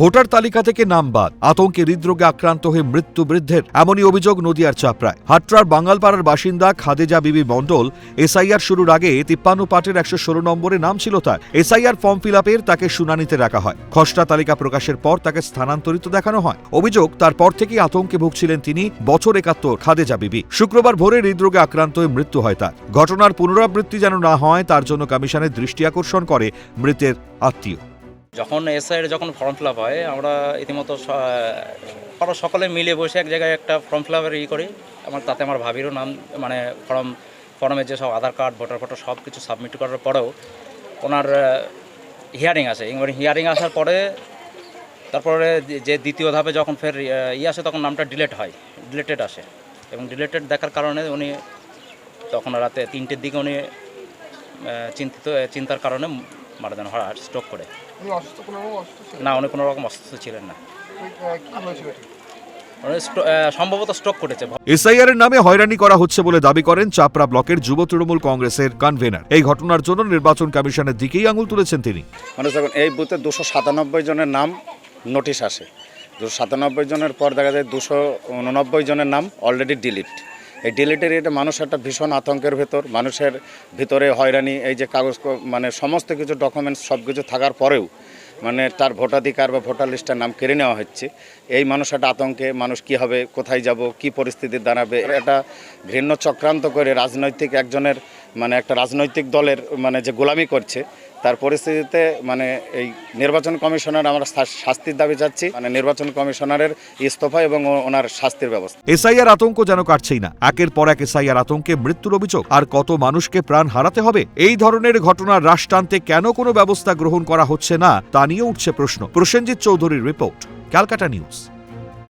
Voter তালিকা থেকে নাম বাদ, আতঙ্কে হৃদরোগে আক্রান্ত হয়ে মৃত্যু বৃদ্ধের, এমনই অভিযোগ নদিয়ার চাপড়ায়। হাটরার বাঙ্গালপাড়ার বাসিন্দা খাদেজা বিবি মণ্ডল এসআইআর শুরুর আগে 53 পাটের 116 নম্বরে নাম ছিল তার। এসআইআর ফর্ম ফিল আপের তাকে শুনানিতে রাখা হয়। খসড়া তালিকা প্রকাশের পর তাকে স্থানান্তরিত দেখানো হয়। অভিযোগ, তারপর থেকেই আতঙ্কে ভুগছিলেন তিনি। বছর 71 খাদেজা বিবি। শুক্রবার ভোরে হৃদরোগে আক্রান্ত হয়ে মৃত্যু হয় তার। ঘটনার পুনরাবৃত্তি যেন না হয় তার জন্য কমিশনের দৃষ্টি আকর্ষণ করে মৃতের আত্মীয়। যখন এসআইয়ের যখন ফর্ম ফিল আপ হয়, আমরা ইতিমধ্যে সকলে মিলে বসে এক জায়গায় একটা ফর্ম ফিল আপের করি। তাতে আমার ভাবিরও নাম, মানে ফর্মের যে সব আধার কার্ড, ভোটার ফটো সব কিছু সাবমিট করার পরেও ওনার হিয়ারিং আসে। হিয়ারিং আসার পরে তারপরে যে দ্বিতীয় ধাপে যখন ফের আসে, তখন নামটা ডিলেটেড আসে। এবং ডিলেটেড দেখার কারণে উনি তখন রাতে 3টের দিকে উনি চিন্তার কারণে মারা যান, স্ট্রোক করে। না, উনি কোনো রকম অসুস্থ ছিলেন না, সম্ভবত স্ট্রোক করেছে। এসআইআর এর নামে হয়রানি করা হচ্ছে বলে দাবি করেন চাপড়া ব্লকের যুব তৃণমূল কংগ্রেসের কনভেনার। এই ঘটনার জন্য নির্বাচন কমিশনের দিকেই আঙুল তুলেছেন তিনি। যখন এই বুথে 297 জনের নাম নোটিশ আসে, 297 জনের পর দেখা যায় 289 জনের নাম অলরেডি ডিলিট। এই ডিলিটের এটা মানুষ একটা ভীষণ আতঙ্কের ভেতর, মানুষের ভিতরে হয়রানি। এই যে কাগজ, মানে সমস্ত কিছু ডকুমেন্টস সব কিছু থাকার পরেও মানে তার ভোটাধিকার বা ভোটার লিস্টের নাম কেড়ে নেওয়া হচ্ছে। এই মানুষ একটা আতঙ্কে, মানুষ কি হবে, কোথায় যাব, কি পরিস্থিতি দাঁড়াবে। এটা ঘৃণ্য চক্রান্ত করে রাজনৈতিক একজনের, মানে একটা রাজনৈতিক দলের মানে যে গোলামি করছে, তার পরিস্থিতিতে মানে এই নির্বাচন কমিশনার আমরা শাস্তির দাবি চাচ্ছি। মানে নির্বাচন কমিশনারের ইস্তফা এবং ওনার শাস্তির ব্যবস্থা। এসআইআর আতঙ্ক যেন কাটছেই না। একের পর এক এসআইআর আতঙ্কে মৃত্যুর অভিযোগ। আর কত মানুষকে প্রাণ হারাতে হবে? এই ধরনের ঘটনার রাশ টানতে কেন কোনো ব্যবস্থা গ্রহণ করা হচ্ছে না তা নিয়ে উঠছে প্রশ্ন। প্রসেনজিৎ চৌধুরীর রিপোর্ট, ক্যালকাটা নিউজ।